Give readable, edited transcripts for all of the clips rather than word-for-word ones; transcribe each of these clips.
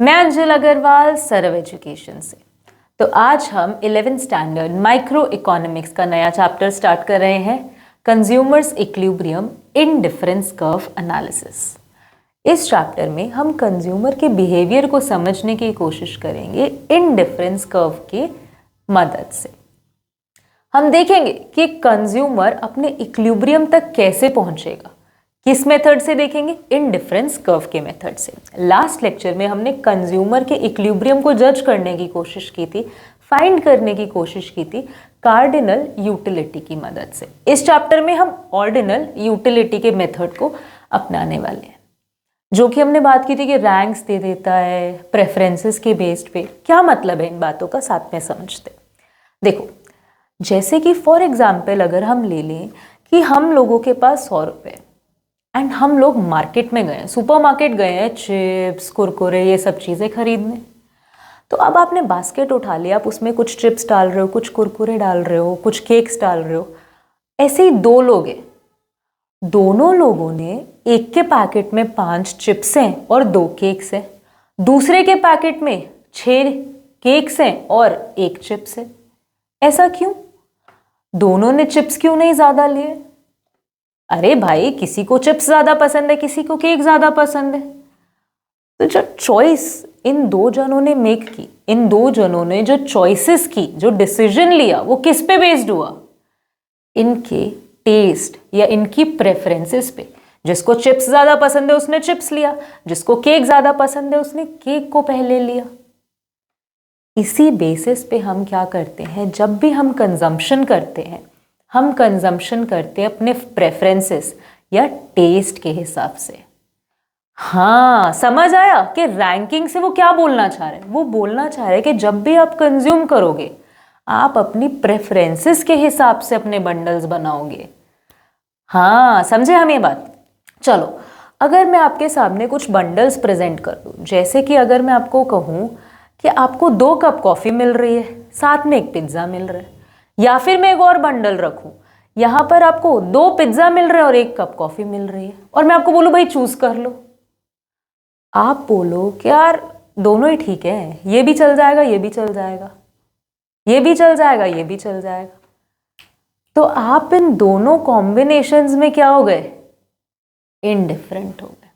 मैं अंजल अग्रवाल सरव एजुकेशन से। तो आज हम 11th स्टैंडर्ड माइक्रो इकोनॉमिक्स का नया चैप्टर स्टार्ट कर रहे हैं, consumers equilibrium in difference curve analysis. इस चैप्टर में हम कंज्यूमर के बिहेवियर को समझने की कोशिश करेंगे इन डिफरेंस कर्व की मदद से। हम देखेंगे कि कंज्यूमर अपने इक्विलिब्रियम तक कैसे पहुंचेगा। किस मेथड से देखेंगे? इन डिफरेंस कर्व के मेथड से। लास्ट लेक्चर में हमने कंज्यूमर के इक्विलिब्रियम को जज करने की कोशिश की थी, फाइंड करने की कोशिश की थी कार्डिनल यूटिलिटी की मदद से। इस चैप्टर में हम ऑर्डिनल यूटिलिटी के मेथड को अपनाने वाले हैं, जो कि हमने बात की थी कि रैंक्स दे देता है प्रेफरेंसेस के बेस्ड पे। क्या मतलब है इन बातों का, साथ में समझते। देखो, जैसे कि फॉर एग्जाम्पल अगर हम ले लें कि हम लोगों के पास 100 रुपये एंड हम लोग मार्केट में गए, सुपर मार्केट गए हैं चिप्स कुरकुरे ये सब चीज़ें खरीदने। तो अब आपने बास्केट उठा लिया, आप उसमें कुछ चिप्स डाल रहे हो, कुछ कुरकुरे डाल रहे हो, कुछ केक्स डाल रहे हो। ऐसे ही 2 लोग हैं, दोनों लोगों ने एक के पैकेट में 5 चिप्स हैं और 2 केक्स हैं, दूसरे के पैकेट में 6 केक्स हैं और 1 चिप्स है। ऐसा क्यों? दोनों ने चिप्स क्यों नहीं ज्यादा लिए? अरे भाई, किसी को चिप्स ज्यादा पसंद है, किसी को केक ज्यादा पसंद है। तो जो चॉइस इन 2 जनों ने मेक की, इन 2 जनों ने जो चॉइसेस की, जो डिसीजन लिया, वो किस पे बेस्ड हुआ? इनके टेस्ट या इनकी प्रेफरेंसेस पे। जिसको चिप्स ज्यादा पसंद है उसने चिप्स लिया, जिसको केक ज्यादा पसंद है उसने केक को पहले लिया। इसी बेसिस पे हम क्या करते हैं, जब भी हम कंजम्पशन करते हैं, हम कंजम्पशन करते हैं अपने प्रेफरेंसेस या टेस्ट के हिसाब से। हाँ, समझ आया कि रैंकिंग से वो क्या बोलना चाह रहे हैं? वो बोलना चाह रहे हैं कि जब भी आप कंज्यूम करोगे, आप अपनी प्रेफरेंसेस के हिसाब से अपने बंडल्स बनाओगे। हाँ, समझे हम ये बात? चलो, अगर मैं आपके सामने कुछ बंडल्स प्रेजेंट कर दूं, जैसे कि अगर मैं आपको कहूं कि आपको 2 कप कॉफी मिल रही है, साथ में 1 पिज्जा मिल रहा है, या फिर मैं एक और बंडल रखूं, यहां पर आपको 2 पिज्जा मिल रहे हैं और 1 कप कॉफी मिल रही है, और मैं आपको बोलूं भाई चूज कर लो। आप बोलो कि यार दोनों ही ठीक है, ये भी चल जाएगा, ये भी चल जाएगा, ये भी चल जाएगा, ये भी चल जाएगा। तो आप इन दोनों कॉम्बिनेशंस में क्या हो गए? इनडिफरेंट हो गए।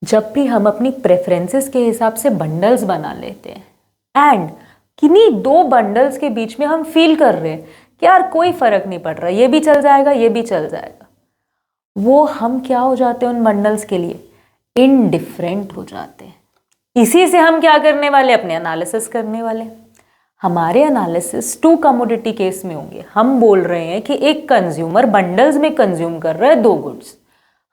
जब भी हम अपनी प्रेफरेंसेस के हिसाब से बंडल्स बना लेते हैं एंड किन्हीं 2 बंडल्स के बीच में हम फील कर रहे हैं कि यार कोई फर्क नहीं पड़ रहा, ये भी चल जाएगा, ये भी चल जाएगा, वो हम क्या हो जाते हैं उन बंडल्स के लिए? इनडिफरेंट हो जाते हैं। इसी से हम क्या करने वाले? अपने एनालिसिस करने वाले। हमारे एनालिसिस 2 कमोडिटी केस में होंगे। हम बोल रहे हैं कि एक कंज्यूमर बंडल्स में कंज्यूम कर रहा है 2 गुड्स,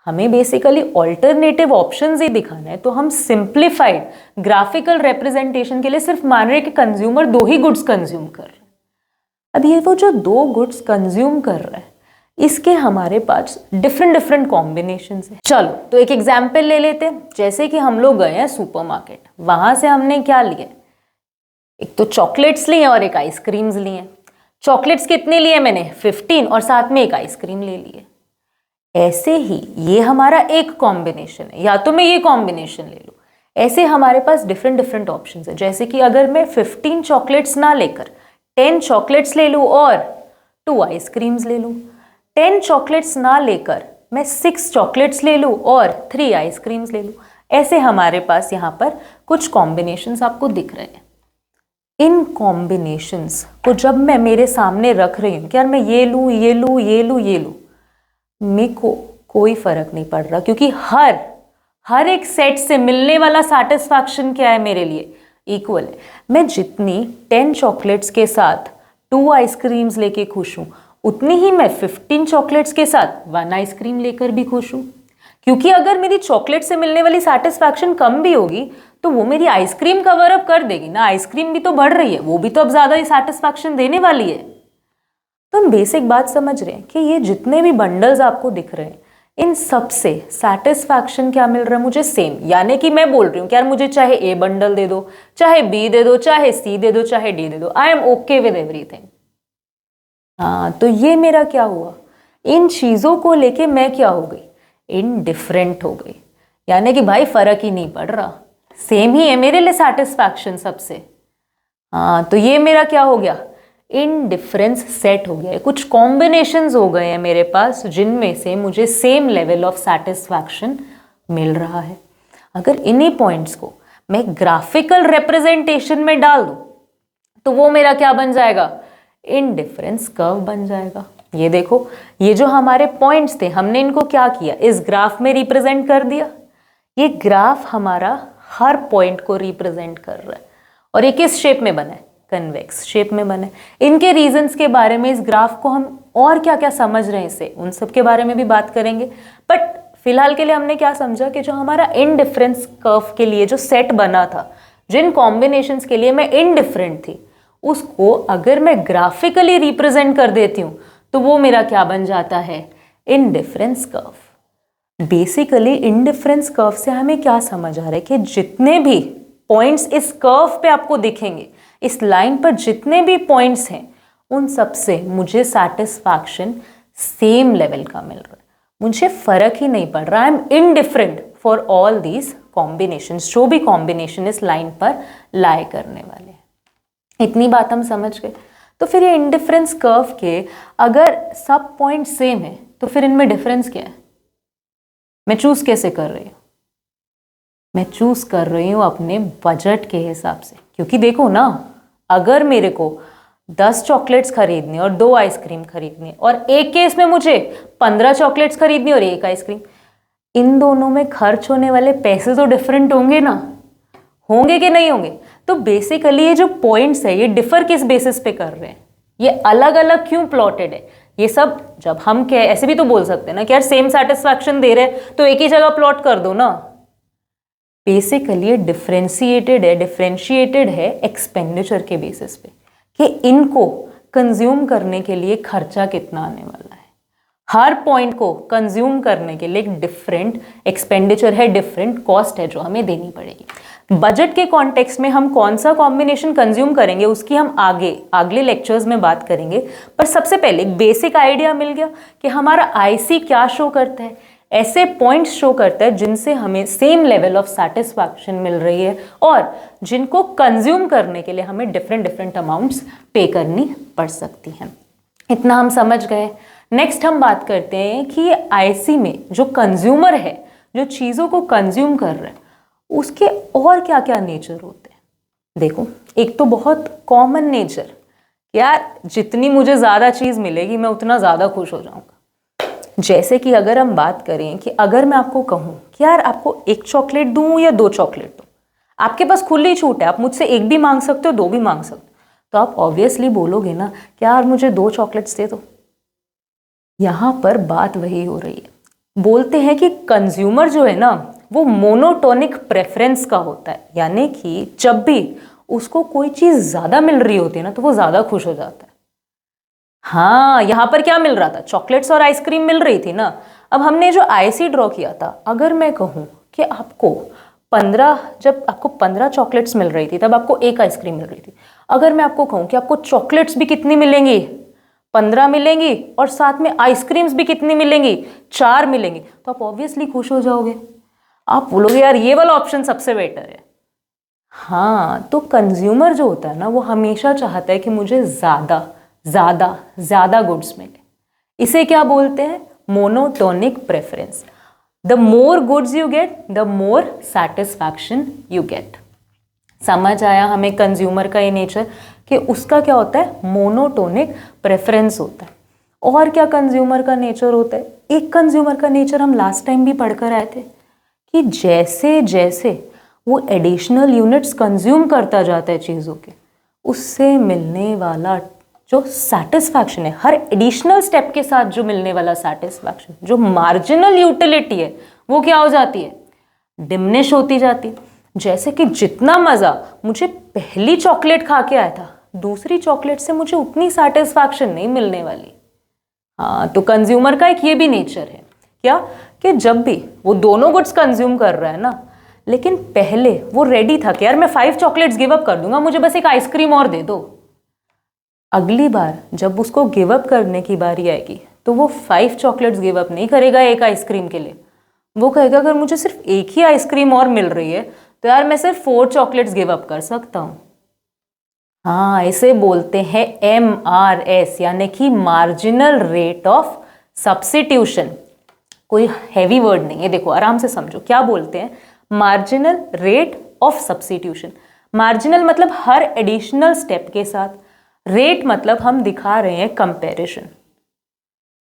हमें बेसिकली ऑल्टरनेटिव ऑप्शंस ही दिखाना है। तो हम सिंप्लीफाइड ग्राफिकल रिप्रेजेंटेशन के लिए सिर्फ मान रहे हैं कि कंज्यूमर 2 ही गुड्स कंज्यूम कर रहे हैं। अब ये वो जो 2 गुड्स कंज्यूम कर रहा है, इसके हमारे पास डिफरेंट कॉम्बिनेशंस है। चलो, तो एक एग्जाम्पल ले लेते हैं। जैसे कि हम लोग गए हैं सुपरमार्केट, वहां से हमने क्या लिया? एक तो चॉकलेट्स लिए और एक आइसक्रीम्स लिए। चॉकलेट्स कितने लिए मैंने? 15, और साथ में एक आइसक्रीम ले लिए। ऐसे ही ये हमारा एक कॉम्बिनेशन है, या तो मैं ये कॉम्बिनेशन ले लूं। ऐसे हमारे पास डिफरेंट ऑप्शंस है। जैसे कि अगर मैं 15 चॉकलेट्स ना लेकर 10 चॉकलेट्स ले लूं और 2 आइसक्रीम्स ले लूं, 10 चॉकलेट्स ना लेकर मैं 6 चॉकलेट्स ले लूं और 3 आइसक्रीम्स ले लूं, ऐसे हमारे पास यहाँ पर कुछ कॉम्बिनेशंस आपको दिख रहे हैं। इन कॉम्बिनेशंस को जब मैं मेरे सामने रख रही हूँ कि यार मैं ये लूँ, ये लूँ, ये लूँ, ये लूँ, मेरे को कोई फर्क नहीं पड़ रहा, क्योंकि हर एक सेट से मिलने वाला सैटिस्फैक्शन क्या है मेरे लिए? इक्वल है। मैं जितनी 10 चॉकलेट्स के साथ 2 आइसक्रीम्स लेके खुश हूँ, उतनी ही मैं 15 चॉकलेट्स के साथ 1 आइसक्रीम लेकर भी खुश हूँ। क्योंकि अगर मेरी चॉकलेट से मिलने वाली सैटिस्फैक्शन कम भी होगी तो वो मेरी आइसक्रीम कवर अप कर देगी ना। आइसक्रीम भी तो बढ़ रही है, वो भी तो अब ज्यादा ही सैटिस्फैक्शन देने वाली है। तो हम बेसिक बात समझ रहे हैं कि ये जितने भी बंडल्स आपको दिख रहे हैं, इन सब से सैटिस्फैक्शन क्या मिल रहा है मुझे? सेम। यानी कि मैं बोल रही हूँ कि यार मुझे चाहे ए बंडल दे दो, चाहे बी दे दो, चाहे सी दे दो, चाहे डी दे दो, I am okay with everything. हाँ, तो ये मेरा क्या हुआ? इन चीजों को लेके मैं क्या हो गई? इनडिफरेंट हो गई। यानी कि भाई फर्क ही नहीं पड़ रहा, सेम ही है मेरे लिए सेटिस्फैक्शन सबसे। हाँ, तो ये मेरा क्या हो गया, इनडिफरेंस सेट हो गया है। कुछ कॉम्बिनेशंस हो गए हैं मेरे पास जिनमें से मुझे सेम लेवल ऑफ सेटिस्फैक्शन मिल रहा है। अगर इन्हीं पॉइंट्स को मैं ग्राफिकल रिप्रेजेंटेशन में डाल दूं तो वो मेरा क्या बन जाएगा, इनडिफरेंस कर्व बन जाएगा। ये देखो, ये जो हमारे पॉइंट्स थे हमने इनको क्या किया, इस ग्राफ में रिप्रेजेंट कर दिया। ये ग्राफ हमारा हर पॉइंट को रिप्रेजेंट कर रहा है और ये किस शेप में बना है, कन्वेक्स शेप में बना है। इनके रीजंस के बारे में, इस ग्राफ को हम और क्या क्या समझ रहे हैं इससे, उन सब के बारे में भी बात करेंगे। बट फिलहाल के लिए हमने क्या समझा कि जो हमारा इनडिफरेंस कर्व के लिए जो सेट बना था, जिन कॉम्बिनेशंस के लिए मैं इनडिफरेंट थी, उसको अगर मैं ग्राफिकली रिप्रेजेंट कर देती हूँ तो वो मेरा क्या बन जाता है, indifference curve. Basically indifference curve से हमें क्या समझ आ रहा है कि जितने भी पॉइंट्स इस कर्व पे आपको दिखेंगे, इस लाइन पर जितने भी पॉइंट्स हैं, उन सब से मुझे सेटिस्फैक्शन सेम लेवल का मिल रहा है। मुझे फर्क ही नहीं पड़ रहा, I am indifferent for all these combinations, जो भी कॉम्बिनेशन इस लाइन पर लाई करने वाले हैं। इतनी बात हम समझ गए। तो फिर ये इनडिफरेंस कर्व के अगर सब पॉइंट सेम है तो फिर इनमें डिफरेंस क्या है, मैं चूज कैसे कर रही हूँ, मैं चूज कर रही हूँ अपने बजट के हिसाब से। क्योंकि देखो ना, अगर मेरे को 10 चॉकलेट्स खरीदनी और 2 आइसक्रीम खरीदनी, और एक केस में मुझे 15 चॉकलेट्स खरीदनी और 1 आइसक्रीम, इन दोनों में खर्च होने वाले पैसे तो डिफरेंट होंगे ना, होंगे कि नहीं होंगे। तो बेसिकली ये जो पॉइंट्स है ये डिफर किस बेसिस पे कर रहे हैं, ये अलग अलग क्यों प्लॉटेड है। ये सब जब हम क्या ऐसे भी तो बोल सकते हैं ना कि यार सेम सेटिस्फैक्शन दे रहे तो एक ही जगह प्लॉट कर दो ना। बेसिकली डिफरेंशिएटेड है एक्सपेंडिचर के बेसिस पे कि इनको कंज्यूम करने के लिए खर्चा कितना आने वाला है। हर पॉइंट को कंज्यूम करने के लिए एक डिफरेंट एक्सपेंडिचर है, डिफरेंट कॉस्ट है जो हमें देनी पड़ेगी। बजट के कॉन्टेक्स्ट में हम कौन सा कॉम्बिनेशन कंज्यूम करेंगे उसकी हम अगले लेक्चर्स में बात करेंगे। पर सबसे पहले एक बेसिक आइडिया मिल गया कि हमारा आईसी क्या शो करता है, ऐसे पॉइंट्स शो करता है जिनसे हमें सेम लेवल ऑफ सेटिस्फैक्शन मिल रही है और जिनको कंज्यूम करने के लिए हमें डिफरेंट अमाउंट्स पे करनी पड़ सकती हैं। इतना हम समझ गए। नेक्स्ट हम बात करते हैं कि ये आईसी में जो कंज्यूमर है, जो चीज़ों को कंज्यूम कर रहा है, उसके और क्या क्या नेचर होते हैं। देखो, एक तो बहुत कॉमन नेचर, यार जितनी मुझे ज़्यादा चीज़ मिलेगी मैं उतना ज़्यादा खुश हो जाऊँगा। जैसे कि अगर हम बात करें कि अगर मैं आपको कहूँ कि यार आपको 1 चॉकलेट दूँ या 2 चॉकलेट दूँ, आपके पास खुली छूट है, आप मुझसे 1 भी मांग सकते हो, 2 भी मांग सकते हो, तो आप ऑब्वियसली बोलोगे ना कि यार मुझे 2 चॉकलेट्स दे दो। यहाँ पर बात वही हो रही है। बोलते हैं कि कंज्यूमर जो है ना वो मोनोटोनिक प्रेफरेंस का होता है, यानी कि जब भी उसको कोई चीज़ ज़्यादा मिल रही होती है ना तो वो ज़्यादा खुश हो जाता है। हाँ, यहाँ पर क्या मिल रहा था, चॉकलेट्स और आइसक्रीम मिल रही थी ना। अब हमने जो आईसी ड्रॉ किया था, अगर मैं कहूँ कि आपको 15 चॉकलेट्स मिल रही थी तब आपको 1 आइसक्रीम मिल रही थी। अगर मैं आपको कहूँ कि आपको चॉकलेट्स भी कितनी मिलेंगी, 15 मिलेंगी, और साथ में आइसक्रीम्स भी कितनी मिलेंगी, 4 मिलेंगी, तो आप ऑब्वियसली खुश हो जाओगे। आप बोलोगे यार ये वाला ऑप्शन सबसे बेटर है। हाँ, तो कंज्यूमर जो होता है ना वो हमेशा चाहता है कि मुझे ज़्यादा गुड्स मिले। इसे क्या बोलते हैं, monotonic preference. The more goods you get the more satisfaction you get. समझ आया हमें कंज्यूमर का ये नेचर कि उसका क्या होता है, मोनोटोनिक प्रेफरेंस होता है। और क्या कंज्यूमर का नेचर होता है, एक कंज्यूमर का नेचर हम लास्ट टाइम भी पढ़कर आए थे कि जैसे जैसे वो एडिशनल यूनिट्स कंज्यूम करता जाता है चीज़ों के, उससे मिलने वाला जो सेटिस्फैक्शन है, हर एडिशनल स्टेप के साथ जो मिलने वाला सेटिस्फैक्शन, जो मार्जिनल यूटिलिटी है, वो क्या हो जाती है, डिमिनिश होती जाती है। जैसे कि जितना मज़ा मुझे पहली चॉकलेट खा के आया था, दूसरी चॉकलेट से मुझे उतनी सेटिस्फैक्शन नहीं मिलने वाली। हाँ, तो कंज्यूमर का एक ये भी नेचर है क्या, कि जब भी वो दोनों गुड्स कंज्यूम कर रहा है ना, लेकिन पहले वो रेडी था कि यार मैं 5 चॉकलेट्स गिव अप कर दूंगा, मुझे बस एक आइसक्रीम और दे दो। अगली बार जब उसको गिव अप करने की बारी आएगी तो वो 5 चॉकलेट्स गिव अप नहीं करेगा 1 आइसक्रीम के लिए। वो कहेगा अगर मुझे सिर्फ 1 ही आइसक्रीम और मिल रही है तो यार मैं सिर्फ 4 चॉकलेट्स गिव अप कर सकता हूँ। हाँ, इसे बोलते हैं MRS, यानी कि मार्जिनल रेट ऑफ सब्स्टिट्यूशन। कोई हैवी वर्ड नहीं है, देखो आराम से समझो क्या बोलते हैं। Marginal rate of substitution, marginal मतलब हर एडिशनल स्टेप के साथ, रेट मतलब हम दिखा रहे हैं कंपैरिजन।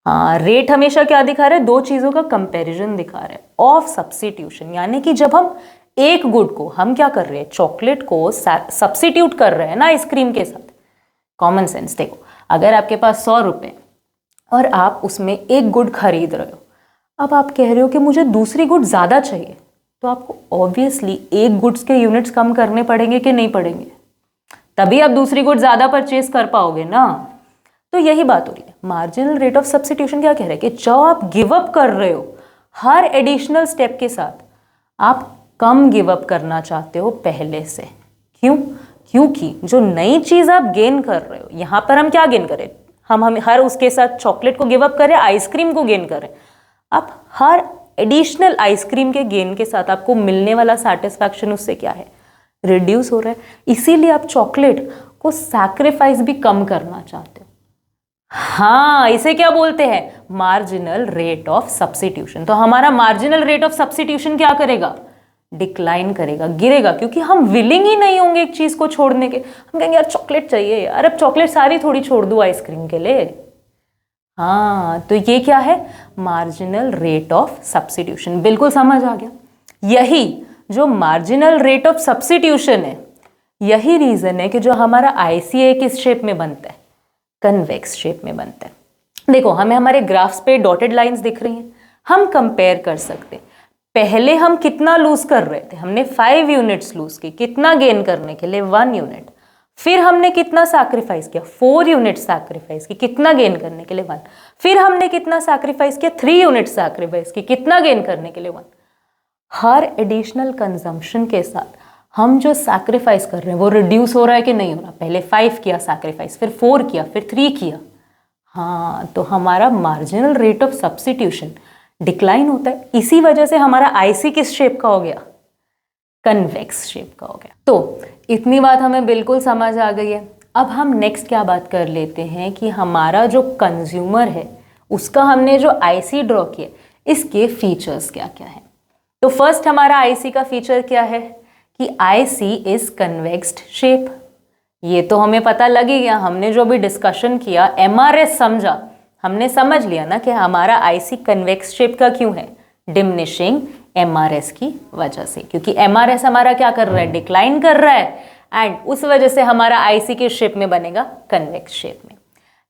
हाँ, रेट हमेशा क्या दिखा रहे हैं, दो चीजों का कंपैरिजन दिखा रहे हैं ऑफ सब्स्टिट्यूशन, यानी कि जब हम एक गुड को हम क्या कर रहे हैं, चॉकलेट को सब्स्टिट्यूट कर रहे हैं ना आइसक्रीम के साथ। कॉमन सेंस देखो, अगर आपके पास 100 रुपए और आप उसमें एक गुड खरीद रहे हो, अब आप कह रहे हो कि मुझे दूसरी गुड ज्यादा चाहिए, तो आपको ऑब्वियसली एक गुड्स के यूनिट्स कम करने पड़ेंगे कि नहीं पड़ेंगे, तभी आप दूसरी गुड ज्यादा परचेज कर पाओगे ना। तो यही बात हो रही है। मार्जिनल रेट ऑफ सब्स्टिट्यूशन क्या कह रहा है कि जब आप गिव अप कर रहे हो हर एडिशनल स्टेप के साथ, आप कम गिव अप करना चाहते हो पहले से। क्यों? क्योंकि जो नई चीज आप गेन कर रहे हो, यहां पर हम क्या गेन करें, हम हर उसके साथ चॉकलेट को गिव अप करें, आइसक्रीम को गेन करें। आप हर एडिशनल आइसक्रीम के गेन के साथ आपको मिलने वाला सेटिस्फैक्शन उससे क्या है, रिड्यूस हो रहा है। इसीलिए आप चॉकलेट को सैक्रिफाइस भी कम करना चाहते हो। हाँ, इसे क्या बोलते हैं, मार्जिनल रेट ऑफ सब्स्टिट्यूशन। तो हमारा मार्जिनल रेट ऑफ सब्स्टिट्यूशन क्या करेगा, डिक्लाइन करेगा, गिरेगा, क्योंकि हम विलिंग ही नहीं होंगे एक चीज को छोड़ने के। हम कहेंगे यार चॉकलेट चाहिए यार, अब चॉकलेट सारी थोड़ी छोड़ दूं आइसक्रीम के लिए। हाँ, तो ये क्या है, मार्जिनल रेट ऑफ सब्स्टिट्यूशन। बिल्कुल समझ आ गया। यही जो मार्जिनल रेट ऑफ सब्स्टिट्यूशन है, यही रीजन है कि जो हमारा ICA किस शेप में बनता है, कन्वेक्स शेप में बनता है। देखो हमें हमारे ग्राफ्स पे डॉटेड लाइंस दिख रही हैं, हम कंपेयर कर सकते हैं। पहले हम कितना लूज कर रहे थे, हमने 5 यूनिट्स लूज की, कितना गेन करने के लिए, 1 यूनिट। फिर हमने कितना सैक्रिफाइस किया, 4 यूनिट सैक्रिफाइस की, कितना गेन करने के लिए, 1। फिर हमने कितना सैक्रिफाइस किया, 3 यूनिट सैक्रिफाइस की, कितना गेन करने के लिए, 1। हर एडिशनल कंजम्पशन के साथ हम जो सैक्रिफाइस कर रहे हैं वो रिड्यूस हो रहा है कि नहीं हो रहा। पहले 5 किया सैक्रिफाइस, फिर 4 किया, फिर 3 किया। हाँ, तो हमारा marginal rate of substitution decline होता है। इसी वजह से हमारा IC किस शेप का हो गया, कन्वेक्स शेप का हो गया। तो इतनी बात हमें बिल्कुल समझ आ गई है। अब हम नेक्स्ट क्या बात कर लेते हैं कि हमारा जो कंज्यूमर है उसका हमने जो IC ड्रॉ किया, इसके फीचर्स क्या क्या है। तो फर्स्ट हमारा IC का फीचर क्या है कि IC इज कन्वेक्स्ड शेप। ये तो हमें पता लग ही गया, हमने जो भी डिस्कशन किया, MRS समझा, हमने समझ लिया ना कि हमारा IC कन्वेक्स शेप का क्यों है, डिमिनिशिंग MRS की वजह से, क्योंकि MRS हमारा क्या कर रहा है, डिक्लाइन कर रहा है, एंड उस वजह से हमारा IC किस शेप में बनेगा, कन्वेक्स शेप में।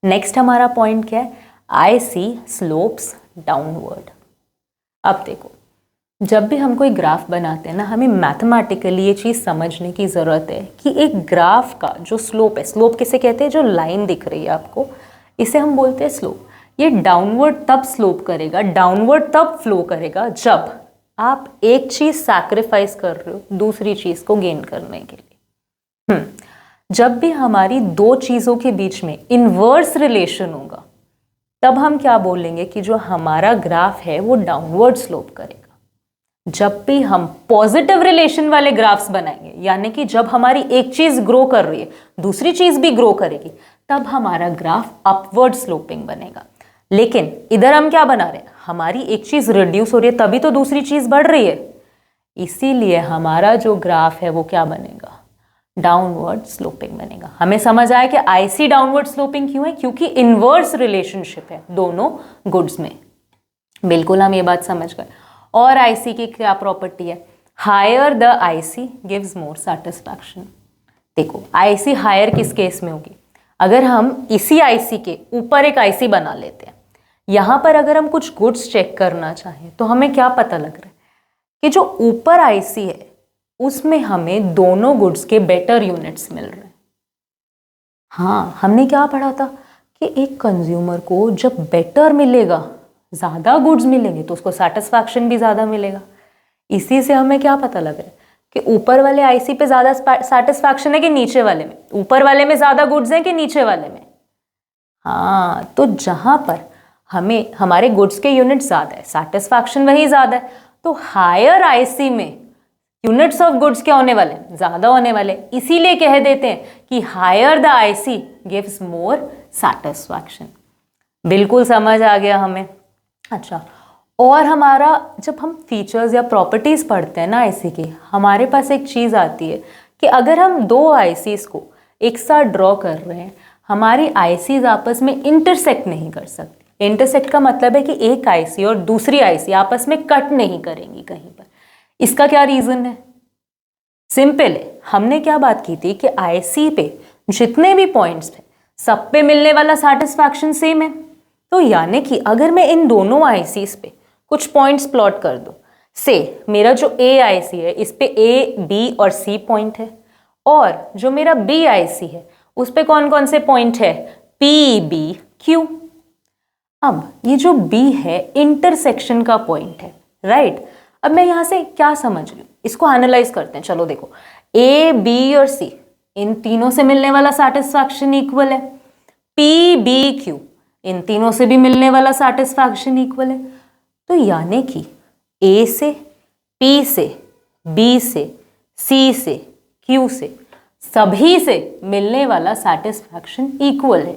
नेक्स्ट हमारा पॉइंट क्या है, IC स्लोप्स डाउनवर्ड। अब देखो, जब भी हम कोई ग्राफ बनाते हैं ना, हमें मैथमेटिकली ये चीज़ समझने की ज़रूरत है कि एक ग्राफ का जो स्लोप है, स्लोप किसे कहते हैं, जो लाइन दिख रही है आपको, इसे हम बोलते हैं स्लोप। ये डाउनवर्ड तब स्लोप करेगा, डाउनवर्ड तब फ्लो करेगा जब आप एक चीज़ सैक्रिफाइस कर रहे हो दूसरी चीज़ को गेन करने के लिए। जब भी हमारी दो चीज़ों के बीच में इनवर्स रिलेशन होगा, तब हम क्या बोलेंगे कि जो हमारा ग्राफ है वो डाउनवर्ड स्लोप करेगा। जब भी हम पॉजिटिव रिलेशन वाले ग्राफ्स बनाएंगे, यानी कि जब हमारी एक चीज ग्रो कर रही है दूसरी चीज भी ग्रो करेगी, तब हमारा ग्राफ अपवर्ड स्लोपिंग बनेगा। लेकिन इधर हम क्या बना रहे हैं, हमारी एक चीज रिड्यूस हो रही है तभी तो दूसरी चीज बढ़ रही है, इसीलिए हमारा जो ग्राफ है वो क्या बनेगा, डाउनवर्ड स्लोपिंग बनेगा। हमें समझ आया कि IC डाउनवर्ड स्लोपिंग क्यों है, क्योंकि इनवर्स रिलेशनशिप है दोनों गुड्स में। बिल्कुल हम ये बात समझ गए। और IC की क्या प्रॉपर्टी है, higher the IC gives more satisfaction. देखो IC हायर किस केस में होगी, अगर हम इसी IC के ऊपर एक IC बना लेते हैं, यहाँ पर अगर हम कुछ गुड्स चेक करना चाहें तो हमें क्या पता लग रहा है कि जो ऊपर IC है उसमें हमें दोनों गुड्स के बेटर यूनिट्स मिल रहे हैं। हाँ, हमने क्या पढ़ा था कि एक कंज्यूमर को जब बेटर मिलेगा, ज़्यादा गुड्स मिलेंगे तो उसको सेटिस्फैक्शन भी ज़्यादा मिलेगा। इसी से हमें क्या पता लग रहा है कि ऊपर वाले IC पे ज़्यादा सेटिस्फैक्शन है कि नीचे वाले में, ऊपर वाले में ज़्यादा गुड्स हैं कि नीचे वाले में। हाँ, तो जहाँ पर हमें हमारे गुड्स के यूनिट ज़्यादा है, सेटिस्फैक्शन वही ज़्यादा है, तो हायर IC में यूनिट्स ऑफ गुड्स क्या होने वाले, ज़्यादा होने वाले, इसीलिए कह देते हैं कि higher the IC gives more satisfaction. बिल्कुल समझ आ गया हमें। अच्छा, और हमारा जब हम फीचर्स या प्रॉपर्टीज़ पढ़ते हैं ना आईसी की, हमारे पास एक चीज़ आती है कि अगर हम दो आईसीज को एक साथ ड्रॉ कर रहे हैं, हमारी आईसीज आपस में इंटरसेक्ट नहीं कर सकती। इंटरसेक्ट का मतलब है कि एक आईसी और दूसरी आईसी आपस में कट नहीं करेंगी कहीं पर। इसका क्या रीज़न है? सिंपल है, हमने क्या बात की थी कि आईसी पे जितने भी पॉइंट्स थे सब पे मिलने वाला सैटिस्फैक्शन सेम है। तो यानी कि अगर मैं इन दोनों आईसीज पे कुछ पॉइंट्स प्लॉट कर दूं, से मेरा जो ए आईसी है इस पे ए, बी और सी पॉइंट है, और जो मेरा बी आईसी है उस पे कौन कौन से पॉइंट है, पी, बी, क्यू। अब ये जो बी है इंटरसेक्शन का पॉइंट है, राइट। अब मैं यहाँ से क्या समझ रही हूँ, इसको एनालाइज करते हैं। चलो देखो, ए, बी और सी इन तीनों से मिलने वाला सैटिस्फैक्शन इक्वल है, पी, बी, क्यू इन तीनों से भी मिलने वाला सैटिस्फैक्शन इक्वल है। तो यानी कि ए से, पी से, बी से, सी से, क्यू से, सभी से मिलने वाला सैटिस्फैक्शन इक्वल है।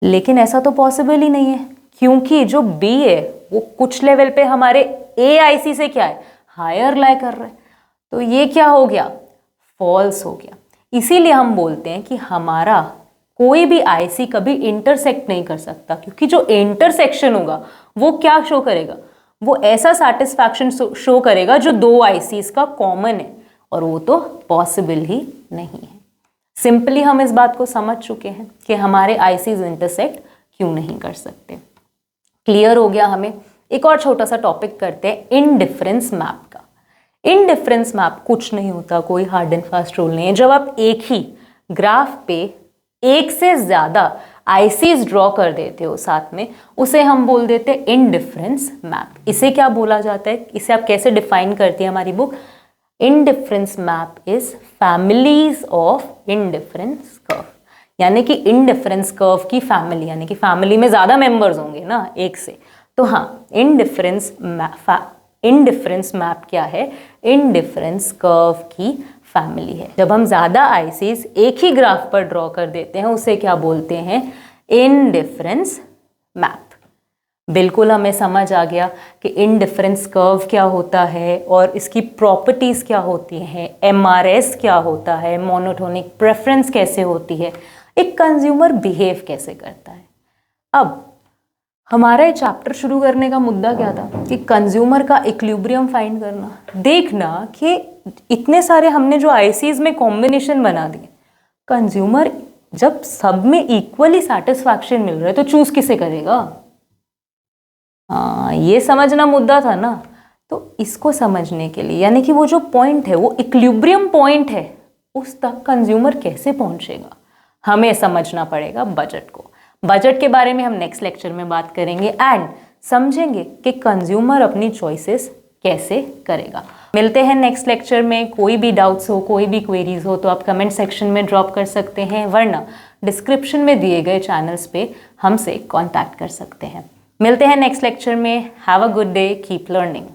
लेकिन ऐसा तो पॉसिबल ही नहीं है, क्योंकि जो बी है वो कुछ लेवल पे हमारे ए आईसी से क्या है, हायर लाई कर रहा है। तो ये क्या हो गया, फॉल्स हो गया। इसीलिए हम बोलते हैं कि हमारा कोई भी आईसी कभी इंटरसेक्ट नहीं कर सकता, क्योंकि जो इंटरसेक्शन होगा वो क्या शो करेगा, वो ऐसा सैटिस्फैक्शन शो करेगा जो दो आईसीज का कॉमन है, और वो तो पॉसिबल ही नहीं है। सिंपली हम इस बात को समझ चुके हैं कि हमारे आईसीज इंटरसेक्ट क्यों नहीं कर सकते। क्लियर हो गया हमें। एक और छोटा सा टॉपिक करते हैं इनडिफरेंस मैप का। इनडिफरेंस मैप कुछ नहीं होता, कोई हार्ड एंड फास्ट रूल नहीं है। जब आप एक ही ग्राफ पे एक से ज्यादा आईसीज ड्रॉ कर देते हो साथ में, उसे हम बोल देते हैं इनडिफरेंस मैप। इसे क्या बोला जाता है, इसे आप कैसे डिफाइन करती है हमारी book, indifference map is families of indifference curve. यानी कि इनडिफरेंस कर्व की फैमिली, यानी कि फैमिली में ज्यादा मेंबर्स होंगे ना एक से, तो हाँ इनडिफरेंस मैप क्या है, इनडिफरेंस कर्व की फैमिली है। जब हम ज्यादा आईसीज एक ही ग्राफ पर ड्रॉ कर देते हैं उसे क्या बोलते हैं, इनडिफरेंस मैप। बिल्कुल हमें समझ आ गया कि इनडिफरेंस कर्व क्या होता है और इसकी प्रॉपर्टीज क्या होती हैं, एमआरएस क्या होता है, मोनोटोनिक प्रेफरेंस कैसे होती है, एक कंज्यूमर बिहेव कैसे करता है। अब हमारा ये चैप्टर शुरू करने का मुद्दा क्या था कि कंज्यूमर का इक्विलिब्रियम फाइंड करना। देखना कि इतने सारे हमने जो आईसीज में कॉम्बिनेशन बना दिए, कंज्यूमर जब सब में इक्वली सैटिस्फैक्शन मिल रहा है तो चूज किसे करेगा। हाँ, ये समझना मुद्दा था ना। तो इसको समझने के लिए, यानी कि वो जो पॉइंट है वो इक्विलिब्रियम पॉइंट है, उस तक कंज्यूमर कैसे पहुंचेगा, हमें समझना पड़ेगा बजट को। बजट के बारे में हम नेक्स्ट लेक्चर में बात करेंगे एंड समझेंगे कि कंज्यूमर अपनी चॉइसेस कैसे करेगा। मिलते हैं नेक्स्ट लेक्चर में। कोई भी डाउट्स हो, कोई भी क्वेरीज हो तो आप कमेंट सेक्शन में ड्रॉप कर सकते हैं, वरना डिस्क्रिप्शन में दिए गए चैनल्स पे हमसे कॉन्टैक्ट कर सकते हैं। मिलते हैं नेक्स्ट लेक्चर में। Have a good day, keep learning.